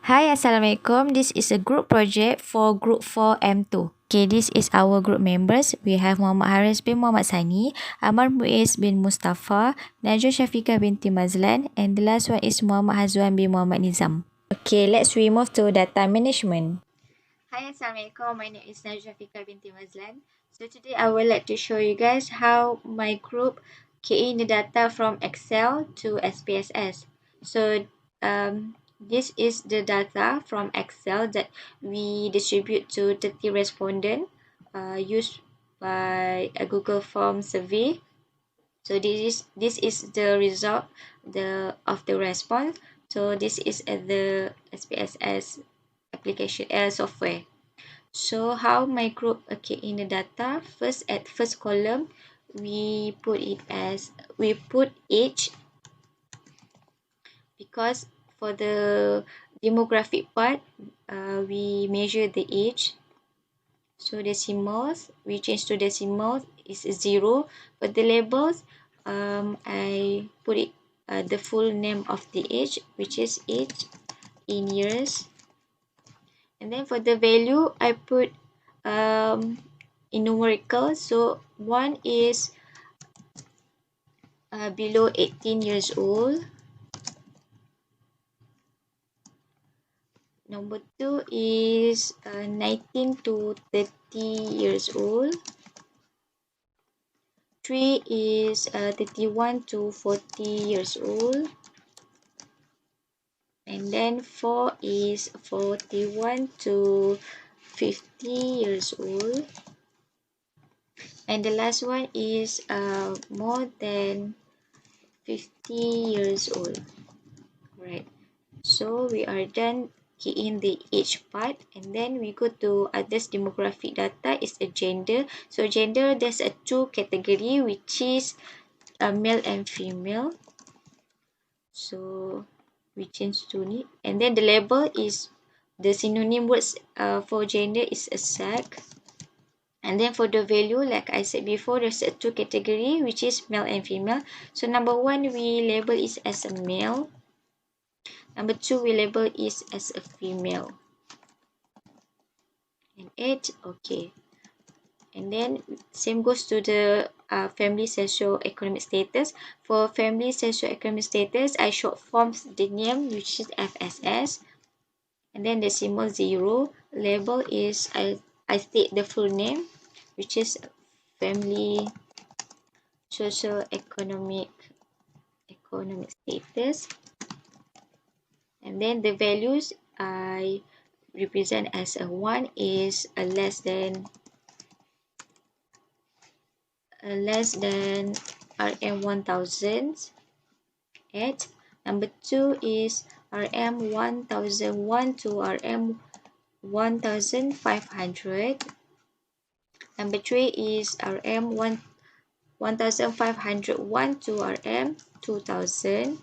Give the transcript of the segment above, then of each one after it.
Hi, Assalamualaikum. This is a group project for Group 4M2. Okay, this is our group members. We have Muhammad Haris bin Muhammad Sani, Amar Muiz bin Mustafa, Najwa Syafiqah binti Mazlan, and the last one is Muhammad Hazwan bin Muhammad Nizam. Okay, let's move to data management. Hi, Assalamualaikum. My name is Najwa Syafiqah binti Mazlan. So today I would like to show you guys how my group key in the data from Excel to SPSS. So this is the data from Excel that we distribute to 30 respondents used by a Google form survey. So this is the result of the response. So this is the SPSS application software. So how my group in the data, first at first column we put age, because for the demographic part we measure the age. So decimals, we change to decimals is 0. For the labels, I put it the full name of the age, which is age in years. And then for the value, I put in numerical. So 1 is below 18 years old. Number 2 is 19 to 30 years old. 3 is 31 to 40 years old. And then 4 is 41 to 50 years old. And the last one is more than 50 years old. Right. So we are done key in the age part, and then we go to others demographic data is a gender. So gender, there's a 2 category, which is a male and female. So we change to it, and then the label is the synonym words for gender is a sex. And then for the value, like I said before, there's a 2 category, which is male and female. So number 1 we label is as a male. Number 2 we label is as a female. And age, okay. And then same goes to the family socio-economic status. For family socio-economic status, I short forms the name, which is FSS. And then decimal 0. Label is I state the full name, which is family socio-economic status. And then the values I represent as a 1 is a less than RM 1000 at. Number 2 is RM 1001 to RM 1500. Number 3 is RM 1501 to RM 2000.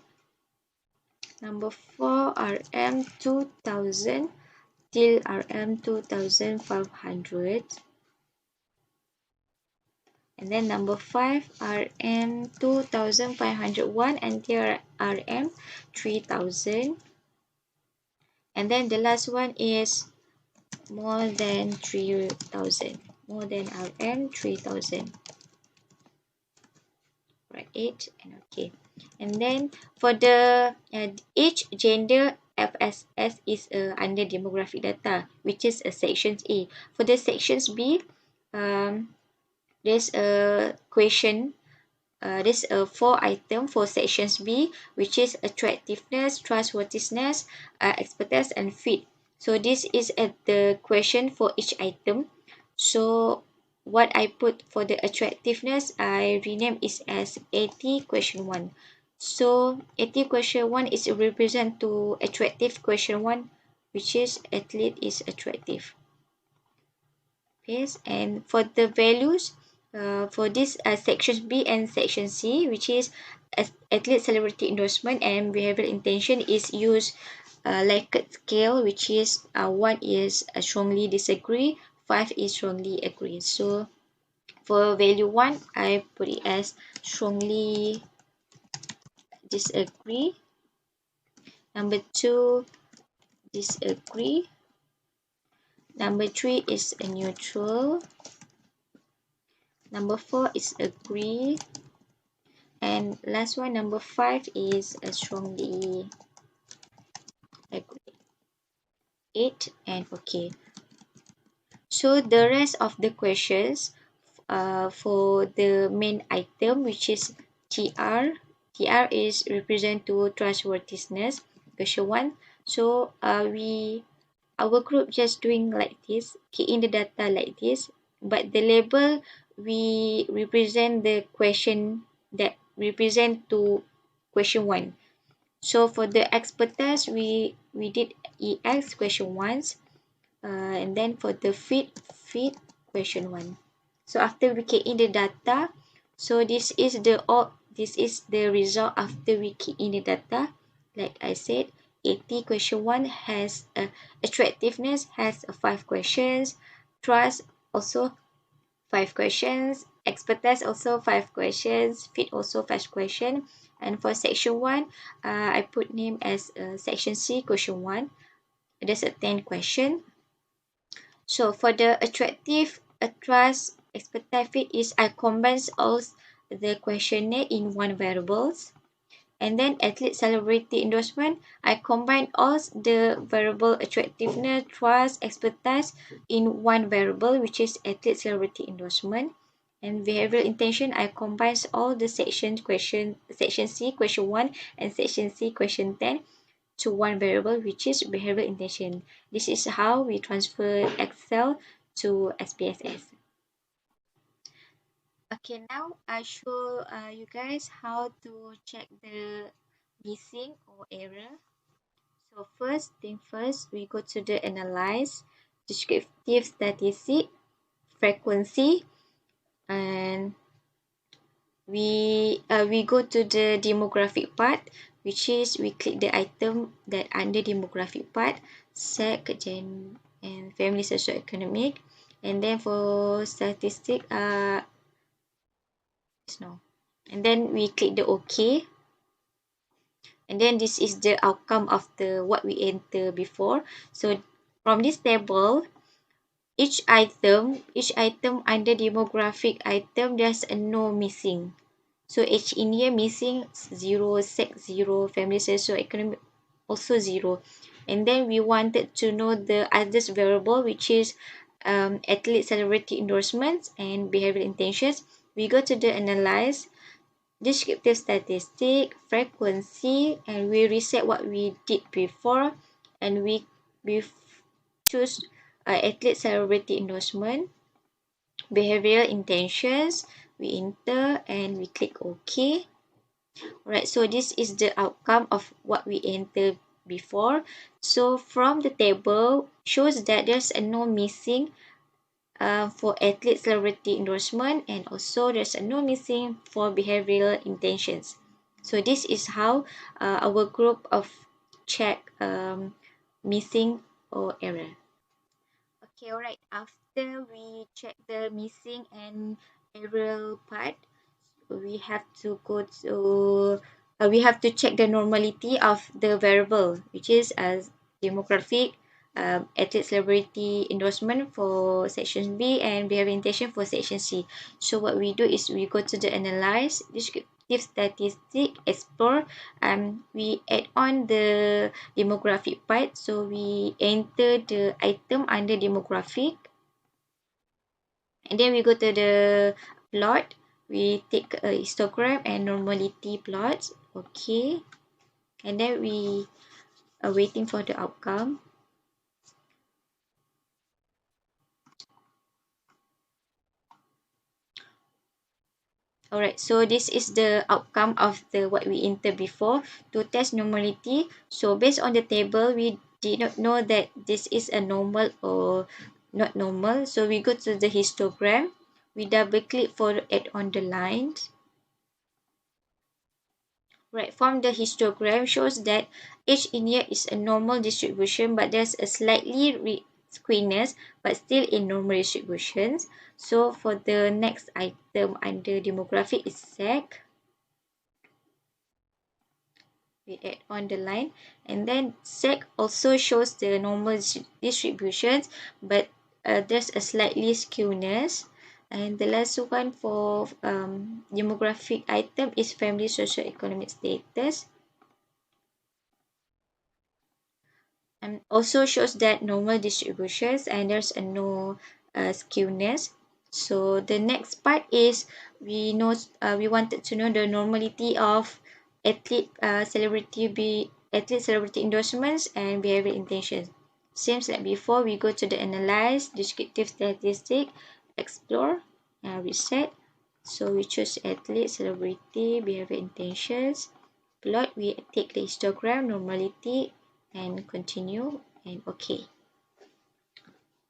Number 4 RM 2000 till RM 2500. And then number 5 RM 2501 until RM 3000. And then the last one is more than 3000, more than RM 3000. Right, 8 and okay. And then for the age, gender, FSS is under demographic data, which is a sections A. For the sections B, there's a question. There's a 4 item for sections B, which is attractiveness, trustworthiness, expertise, and fit. So this is the question for each item. So what I put for the attractiveness, I rename it as AT question 1. So AT question 1 is represent to attractive question 1, which is athlete is attractive. Yes, and for the values, for this section B and section C, which is athlete celebrity endorsement and behavioral intention, is used Likert scale, which is 1 is strongly disagree, 5 is strongly agree. So for value 1, I put it as strongly disagree. Number 2, disagree. Number 3 is a neutral. Number 4 is agree. And last one, number 5 is a strongly agree. 8 and okay. So the rest of the questions for the main item, which is TR. TR is represent to trustworthiness. Question 1. So our group just doing like this, key in the data like this, but the label we represent the question that represent to question 1. So for the expertise, we did EX question 1, and then for the fit question 1. So after we key in the data, so this is the result after we key in the data. Like I said, 80 question 1 has attractiveness has 5 questions, trust also 5 questions, expertise also 5 questions, fit also 5 questions. And for section 1, I put name as section C question 1. There's a 10 question. So for the attractive, trust, expertise, fit is I combine all the questionnaire in one variables. And then athlete celebrity endorsement, I combine all the variable attractiveness, trust, expertise in one variable, which is athlete celebrity endorsement. And behavioral intention, I combine all the section C question 1 and section C question 10 to one variable, which is behavioral intention. This is how we transfer Excel to SPSS. Okay, now I show you guys how to check the missing or error. So first thing first, we go to the analyze, descriptive statistic, frequency, and we go to the demographic part, which is we click the item that under demographic part, sex, gender, and family socioeconomic, and then for statistic, no, and then we click the OK. And then this is the outcome of the what we enter before. So from this table, each item under demographic item, there's a no missing. So H in here missing 0, sex 0, family socioeconomic also 0. And then we wanted to know the others variable, which is athlete celebrity endorsements and behavioral intentions. We go to the analyze, descriptive statistic, frequency, and we reset what we did before, and we choose athlete celebrity endorsement, behavioral intentions, we enter and we click OK. Alright, so this is the outcome of what we entered before. So from the table shows that there's a no missing for athlete celebrity endorsement, and also there's a no missing for behavioral intentions. So this is how our group of check missing or error. Okay, alright, after we check the missing and error part, we have to go to we have to check the normality of the variable, which is as demographic, athlete celebrity endorsement for section B, and behavior intention for section C. So what we do is we go to the analyze, descriptive statistic, explore, we add on the demographic part. So we enter the item under demographic, and then we go to the plot. We take a histogram and normality plots. Okay, and then we are waiting for the outcome. Alright, so this is the outcome of the what we entered before to test normality. So based on the table, we did not know that this is a normal or not normal. So we go to the histogram. We double click for add on the lines. Right, from the histogram shows that H in here is a normal distribution, but there's a slightly squeeness, but still in normal distributions. So for the next item under demographic is sex. we add on the line, and then sec also shows the normal distributions, but there's a slightly skewness. And the last one for demographic item is family socio-economic status, and also shows that normal distributions and there's a no skewness. So the next part is we wanted to know the normality of athlete celebrity endorsements and behavior intentions. Seems like before, we go to the analyze, descriptive statistic, explore, and reset. So we choose athlete celebrity behavior intentions. Plot, we take the histogram normality and continue and okay.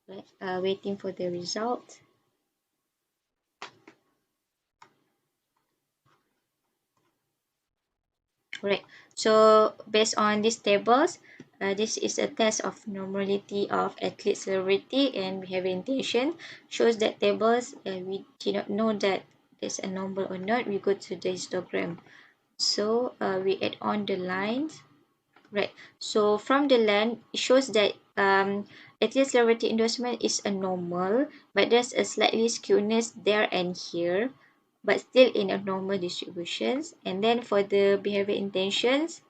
Right, waiting for the result. Right, so based on these tables, this is a test of normality of athlete celebrity and behavior intention. Shows that tables, we do not know that there's a normal or not. We go to the histogram. So we add on the lines. Right, so from the line, it shows that athlete celebrity endorsement is a normal, but there's a slightly skewness there and here, but still in a normal distributions. And then for the behavior intentions,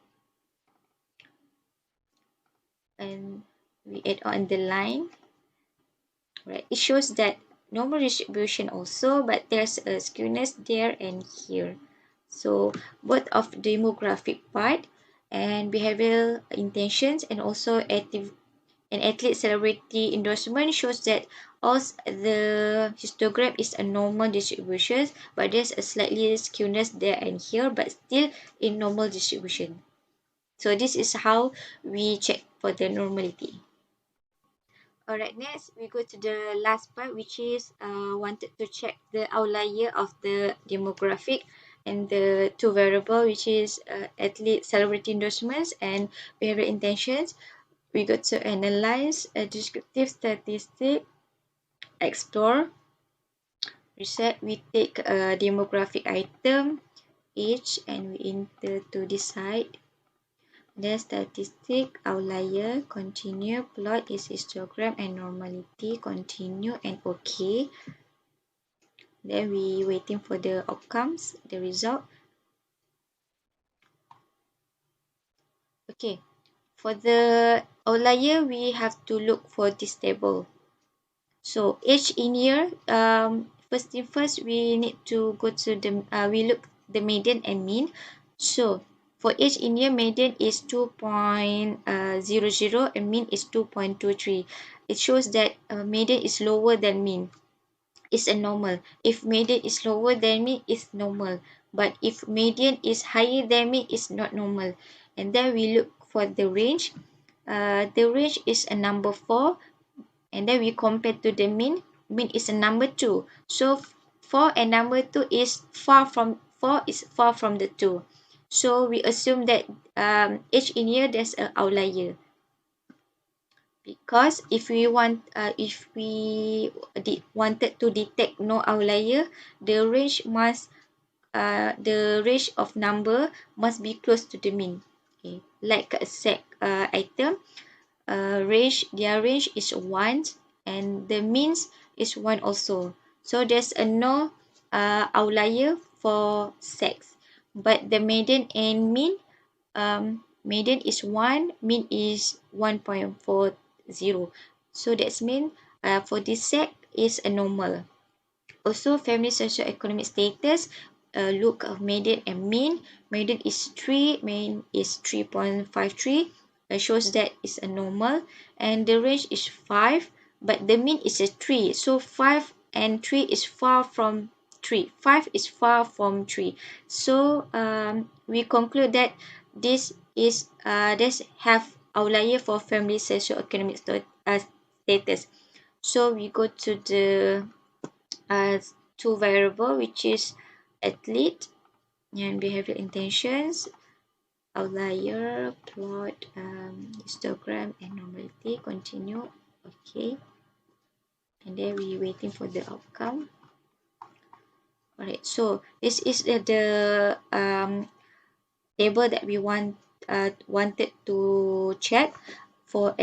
and we add on the line, right, it shows that normal distribution also, but there's a skewness there and here. So both of demographic part and behavioral intentions and also active an athlete celebrity endorsement shows that all the histogram is a normal distribution, but there's a slightly skewness there and here, but still in normal distribution. So this is how we check for the normality. Alright, next we go to the last part, which is wanted to check the outlier of the demographic and the two variable, which is athlete celebrity endorsements and behavior intentions. We go to analyze a descriptive statistic, explore, reset. We take a demographic item each and we enter to decide. Then statistic, outlier, continue, plot is histogram and normality, continue and okay. Then we waiting for the outcomes, the result. Okay, for the outlier, we have to look for this table. So age in year, first thing first, we need to go to the we look the median and mean. So for age in year, median is 2.00 and mean is 2.23. It shows that median is lower than mean. It's a normal. If median is lower than mean, it's normal. But if median is higher than mean, it's not normal. And then we look for the range. The range is a number 4, and then we compare to the mean. Mean is a number 2, so 4 and number 2 is far from the 2, so we assume that each in here there's an outlier, because if we wanted to detect no outlier, the range of number must be close to the mean. Okay, like a set item, their range is 1 and the means is 1 also, so there's a no outlier for sex. But the median and mean, median is 1, mean is 1.40, so that's mean for this sex is a normal. Also family socio-economic status, look of median and mean. Median is 3, mean is 3.53, shows that is a normal, and the range is 5, but the mean is a 3, so 5 and 3 is far from 3. 5 is far from 3, so we conclude that this have outlier for family socio-economic status. So we go to the two variable, which is athlete and behavior intentions, outlier, plot, histogram and normality, continue, okay, and then we waiting for the outcome. Alright, so this is the table that we want wanted to check for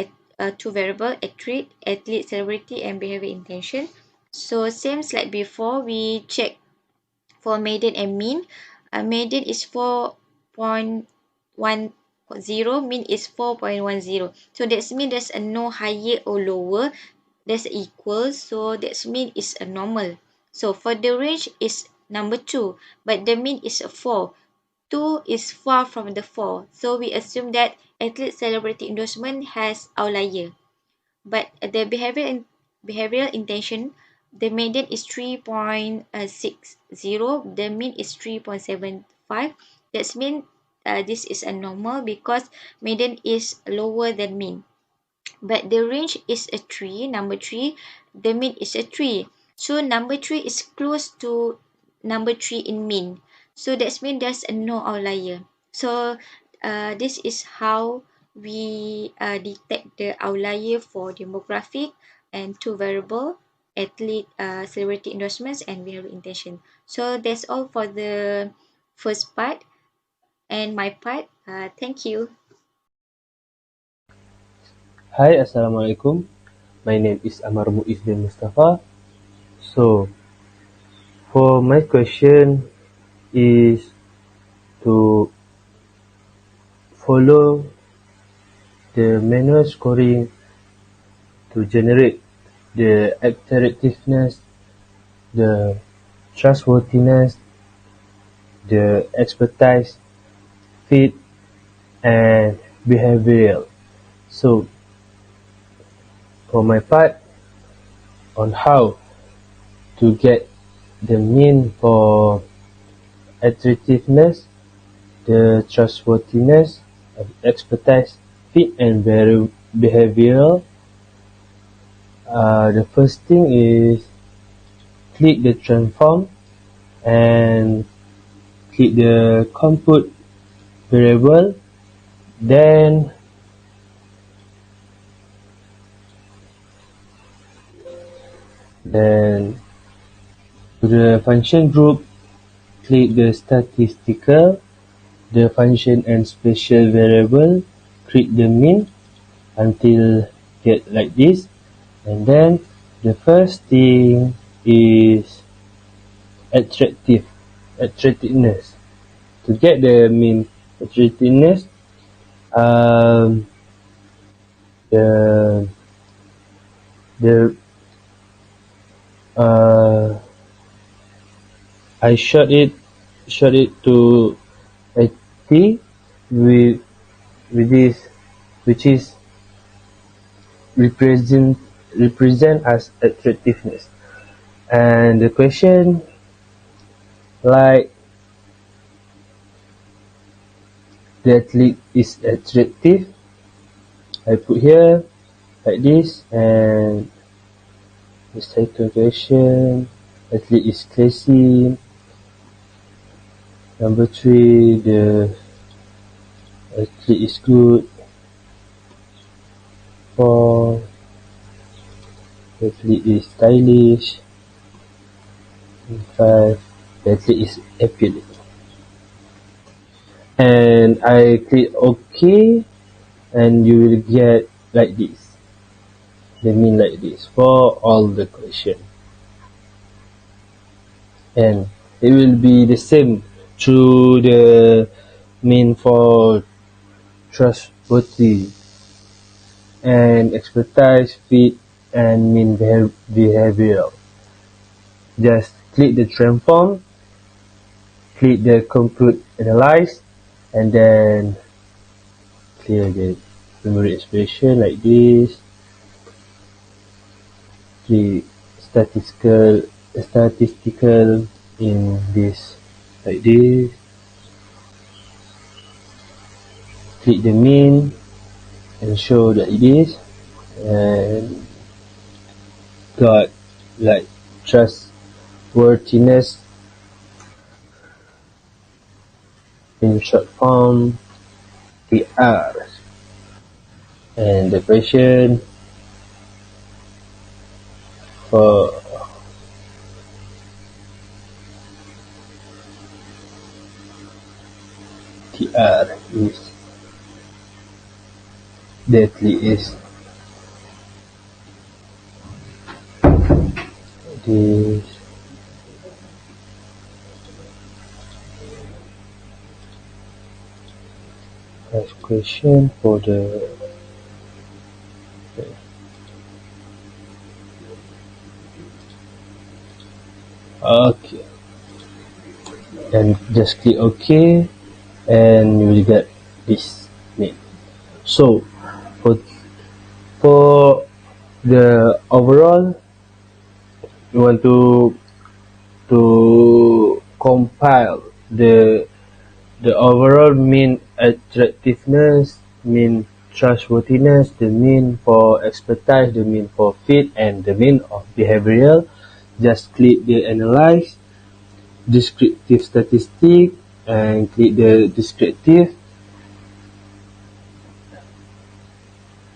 two variable: athlete, celebrity, and behavior intention. So same like before, we check for maiden and mean. Maiden is 4.10, mean is 4.10. So that's mean there's a no higher or lower. There's equal, so that's mean is a normal. So for the range is number 2, but the mean is a 4. 2 is far from the 4. So we assume that athlete celebrity endorsement has outlier. But the behavioral intention, the median is 3.60, the mean is 3.75. That means this is a normal because median is lower than mean. But the range is a 3, number 3, the mean is a 3. So number 3 is close to number 3 in mean. So that means there's a no outlier. So this is how we detect the outlier for demographic and two variable: athlete, celebrity endorsements, and behavioral intention. So that's all for the first part and my part. Thank you. Hi, Assalamualaikum. My name is Amar Muiz bin Mustafa. So, for my question is to follow the manual scoring to generate the attractiveness, the trustworthiness, the expertise, fit, and behavioral. So, for my part, on how to get the mean for attractiveness, the trustworthiness, expertise, fit, and behavioral. The first thing is click the transform and click the compute variable. Then to the function group, click the statistical, the function and special variable, click the mean until get like this. And then the first thing is attractiveness. To get the mean attractiveness, um, the the I short it to 80 with this, which is represent as attractiveness. And the question like the athlete is attractive, I put here like this. And the second question, athlete is classy. Number 3, the athlete is good. 4, the athlete is stylish. And 5, the athlete is appealing. And I click OK, and you will get like this. They mean like this for all the question. And it will be the same through the mean for trustworthy and expertise, fit, and mean behavioral. Just click the transform, click the compute analyze, and then clear the memory expression like this. Click statistical in this like this. Click the mean and show that it is, and got like trustworthiness in short form TR. And the question for TR is the athlete is. This last question for the okay, and just click OK, and you will get this name. So for the overall, you want to compile the overall mean attractiveness, mean trustworthiness, the mean for expertise, the mean for fit, and the mean of behavioral. Just click the analyze, descriptive statistic, and click the descriptive,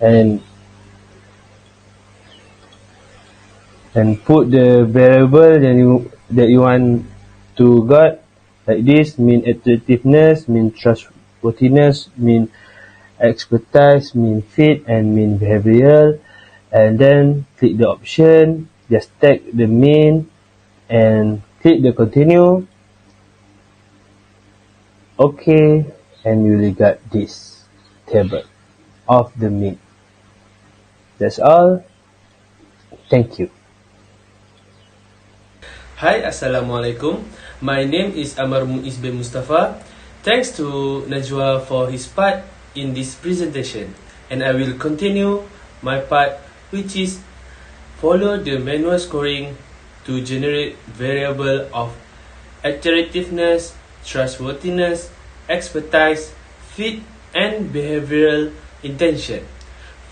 and put the variable that you want to get, like this: mean attractiveness, mean trustworthiness, mean expertise, mean fit, and mean behavioral. And then click the option, just tag the mean, and click the continue. OK, and you will get this table of the mean. That's all. Thank you. Hi, Assalamualaikum. My name is Amar Muiz bin Mustafa. Thanks to Najwa for his part in this presentation. And I will continue my part, which is follow the manual scoring to generate variable of attractiveness, trustworthiness, expertise, fit, and behavioral intention.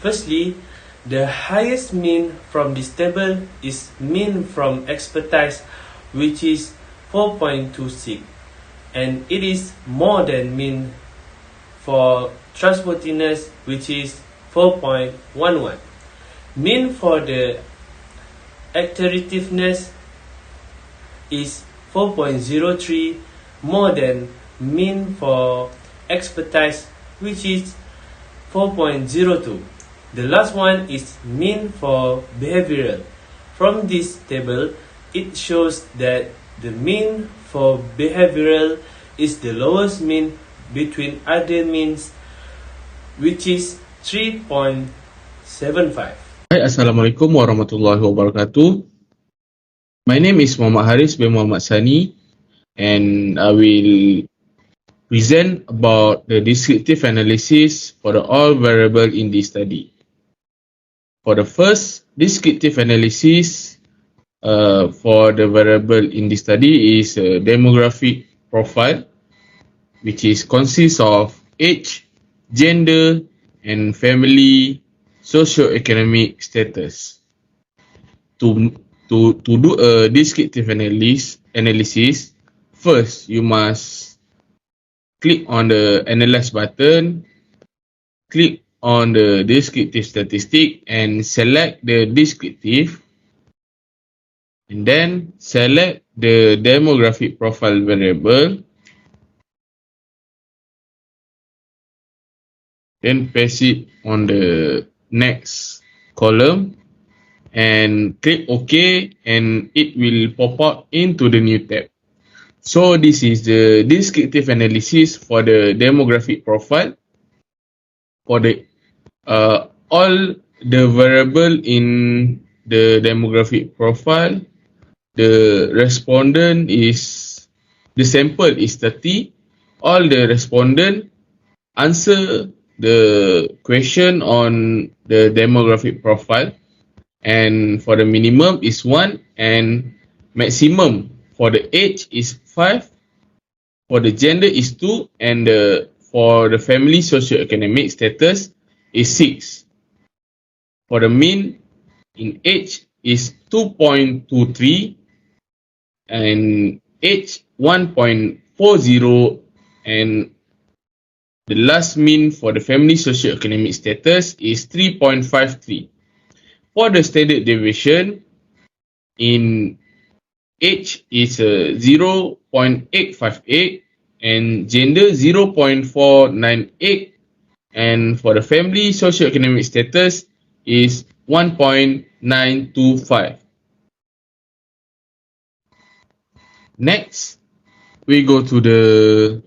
Firstly, the highest mean from this table is mean from expertise, which is 4.26, and it is more than mean for trustworthiness, which is 4.11. Mean for the attractiveness is 4.03, more than mean for expertise, which is 4.02. The last one is mean for behavioral. From this table, it shows that the mean for behavioral is the lowest mean between other means, which is 3.75. Hai, Assalamualaikum warahmatullahi wabarakatuh. My name is Muhammad Haris bin Muhammad Sani, and I will present about the descriptive analysis for the all variable in this study. For the first descriptive analysis for the variable in this study is a demographic profile, which is consists of age, gender, and family socio-economic status. To do a descriptive analysis, first you must click on the analyze button, click on the descriptive statistic, and select the descriptive, and then select the demographic profile variable, then paste it on the next column and click OK, and it will pop out into the new tab. So this is the descriptive analysis for the demographic profile. For the all the variable in the demographic profile, the respondent is, the sample is 30. All the respondent answer the question on the demographic profile, and for the minimum is 1, and maximum for the age is 5, for the gender is 2, and for the family socio-economic status is 6. For the mean in age is 2.23, and age 1.40, and the last mean for the family socio-economic status is 3.53. For the standard deviation, in age is 0.858, and gender 0.498, and for the family socioeconomic status is 1.925. Next, we go to the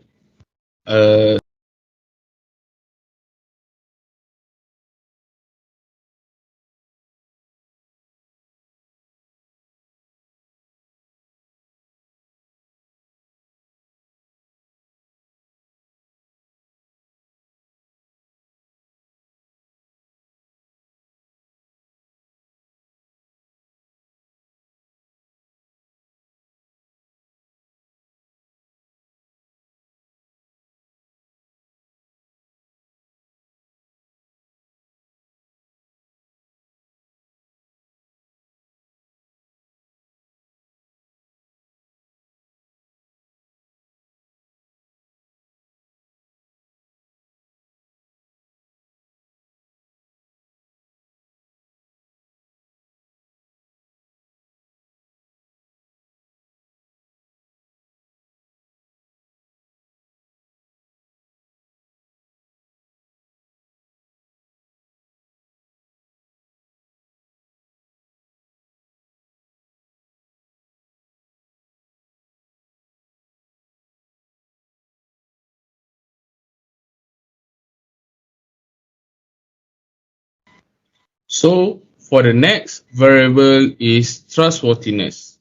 so for the next variable is trustworthiness.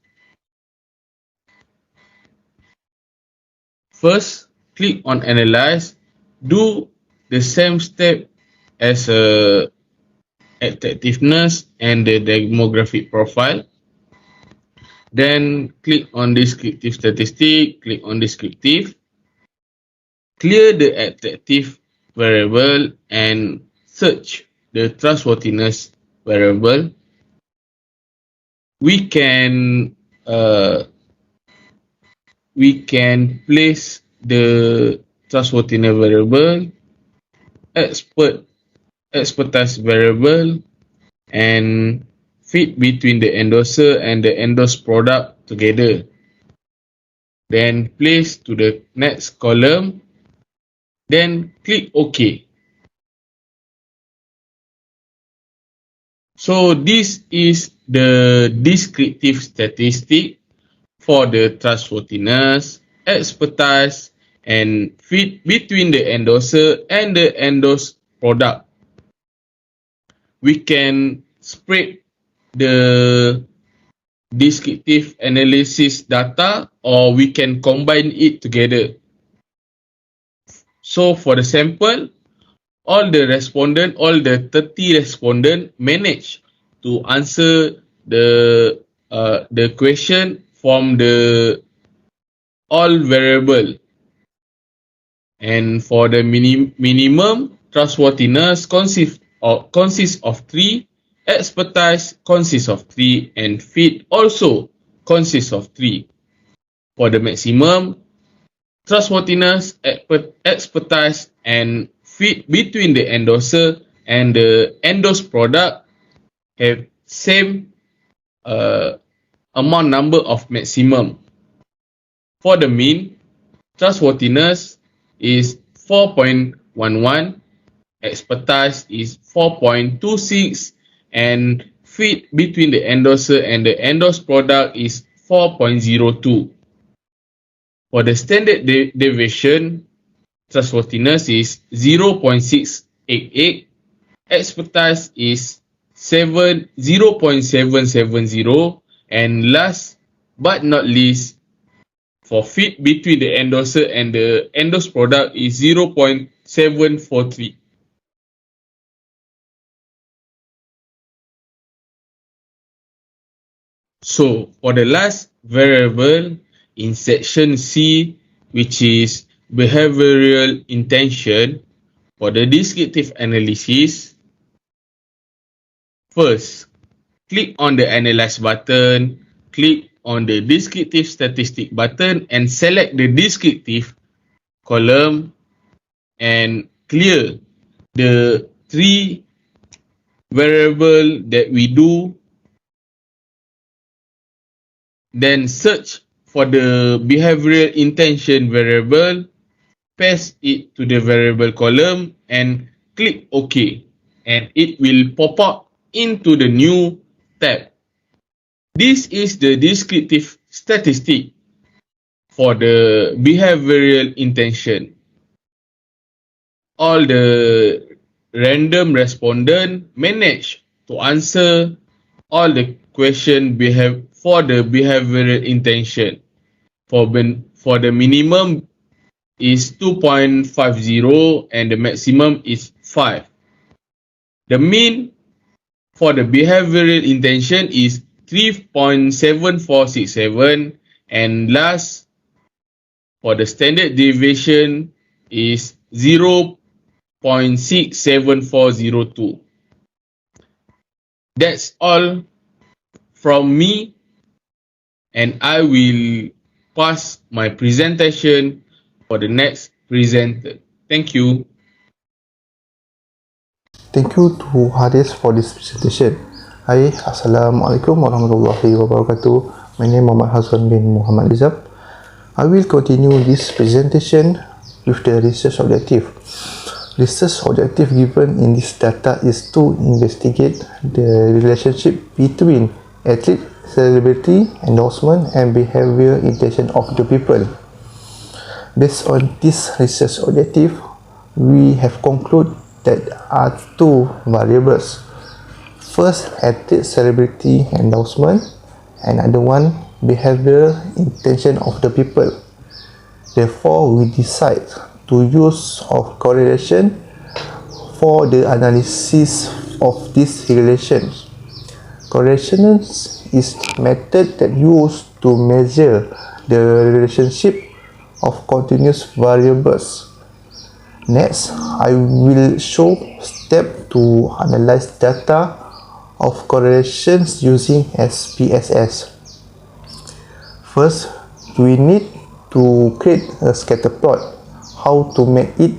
First, click on Analyze. Do the same step as attractiveness and the demographic profile. Then click on descriptive statistic, click on descriptive. Clear the attractive variable and search the trustworthiness variable. We can place the trustworthiness variable, expertise variable, and fit between the endorser and the endorsed product together. Then place to the next column. Then click OK. So this is the descriptive statistic for the trustworthiness, expertise, and fit between the endorser and the endorsed product. We can spread the descriptive analysis data, or we can combine it together. So for the sample, all the 30 respondents managed to answer the question from the all variable. And for the minimum, trustworthiness consists of 3, expertise consists of 3, and fit also consists of 3. For the maximum, trustworthiness, expertise, and fit between the endorser and the endorsed product have same amount number of maximum. For the mean, trustworthiness is 4.11, expertise is 4.26, and fit between the endorser and the endorsed product is 4.02. For the standard deviation, trustworthiness is 0.688, expertise is 0.770, and last but not least, for fit between the endorser and the endorsed product is 0.743. So for the last variable in section C, which is behavioral intention, for the descriptive analysis, first, click on the Analyze button, click on the Descriptive Statistic button, and select the descriptive column and clear the 3 variable that we do. Then search for the behavioral intention variable, paste it to the variable column, and click OK and it will pop up into the new tab. This is the descriptive statistic for the behavioral intention. All the random respondent manage to answer all the question for the behavioral intention. For the minimum is 2.50 and the maximum is 5. The mean for the behavioral intention is 3.7467 and last for the standard deviation is 0.67402. That's all from me, and I will pass my presentation for the next presenter. Thank you. Thank you to Haris for this presentation. Hi, Assalamualaikum warahmatullahi wabarakatuh. My name is Muhammad Hazwan bin Muhammad Izab. I will continue this presentation with the research objective. Research objective given in this data is to investigate the relationship between athlete, celebrity, endorsement and behavior intention of the people. Based on this research objective, we have concluded that are two variables. First, athlete celebrity endorsement, and other one, behavior intention of the people. Therefore, we decide to use of correlation for the analysis of these relations. Correlation is method that used to measure the relationship of continuous variables. Next, I will show step to analyze data of correlations using SPSS. First, we need to create a scatter plot. How to make it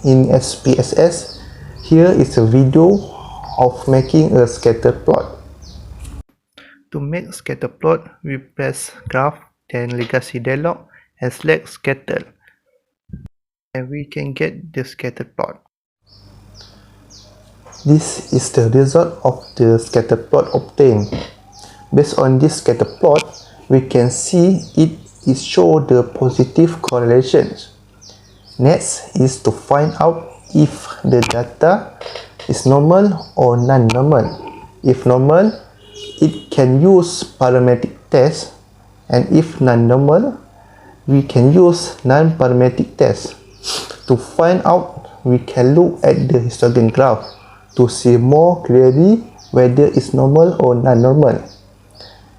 in SPSS? Here is a video of making a scatter plot. To make scatter plot, we press graph, then legacy dialog and select scatter, and we can get the scatter plot. This is the result of the scatter plot obtained. Based on this scatter plot, we can see it is show the positive correlations. Next is to find out if the data is normal or non-normal. If normal, it can use parametric test, and if non-normal, we can use non-parametric test. To find out, we can look at the histogram graph to see more clearly whether it's normal or non-normal.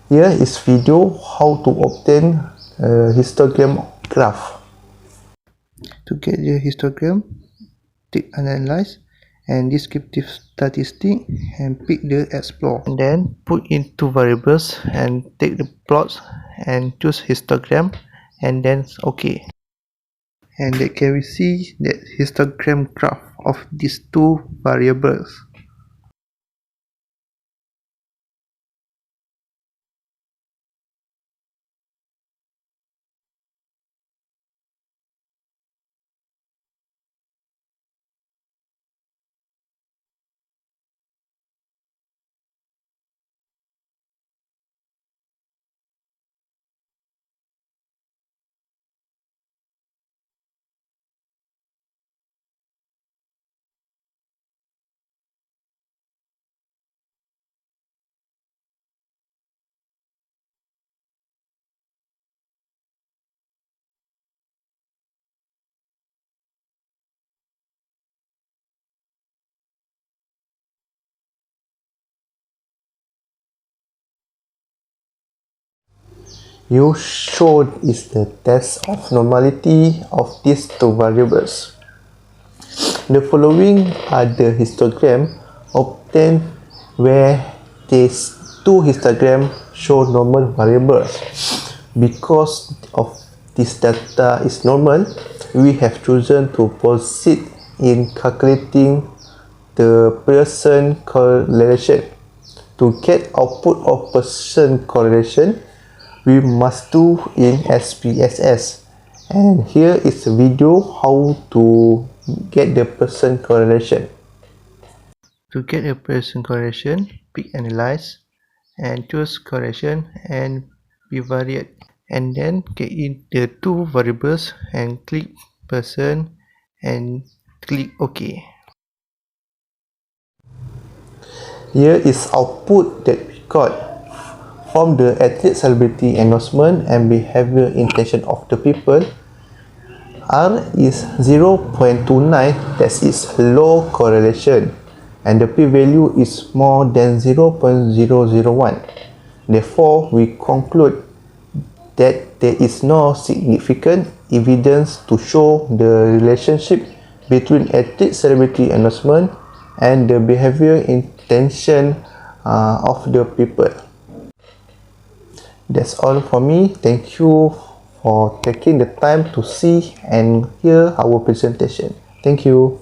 Here is video how to obtain a histogram graph. To get the histogram, click Analyze and Descriptive Statistic and pick the Explore. And then put in two variables and take the plots and choose histogram and then OK. And then can we see that histogram graph of these two variables. You showed is the test of normality of these two variables. The following are the histogram obtained where these two histograms show normal variables. Because of this data is normal, we have chosen to proceed in calculating the Pearson correlation. To get output of Pearson correlation, we must do in SPSS, and here is a video how to get the person correlation. To get a person correlation, pick analyze and choose correlation and bivariate, and then get in the two variables and click person and click OK. Here is output that we got from the athlete celebrity endorsement and behavior intention of the people. R is 0.29, that is low correlation, and the p-value is more than 0.001. Therefore, we conclude that there is no significant evidence to show the relationship between athlete celebrity endorsement and the behavior intention of the people. That's all for me. Thank you for taking the time to see and hear our presentation. Thank you.